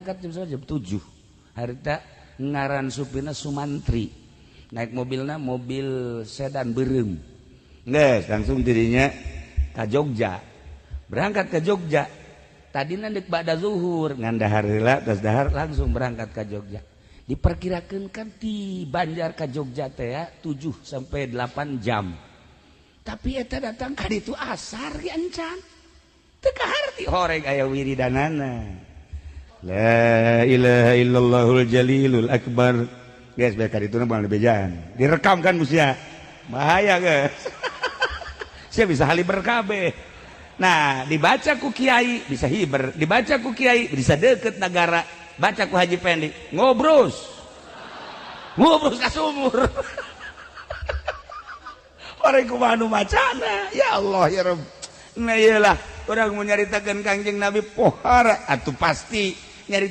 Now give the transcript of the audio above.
jam 7 harita ngaran supirna Sumantri naik mobilnya mobil sedan berem nges langsung dirinya ke Jogja berangkat ke Jogja tadi nanti ba'da zuhur ngandahar heula terus dahar langsung berangkat ke Jogja diperkirakan kan di Banjar ke Jogja teh ya 7 sampai 8 jam tapi eta datang ka ditu asar encan teu kaharti horeg aya wiridanana. La ilaha illallahul jalilul akbar. Guys, biar kali itu nambah bejaan. Direkam kan musia. Bahaya guys. Saya bisa hali berkabe. Nah, dibaca ku kiai bisa hiber, dibaca ku kiai bisa deket negara. Baca ku Haji Pendi, ngobrol ka sumur. Orang kumaha nu macana. Ya Allah ya Rabb. Nah iyalah orang mau nyaritakeun Kangjeng Nabi pohara atuh pasti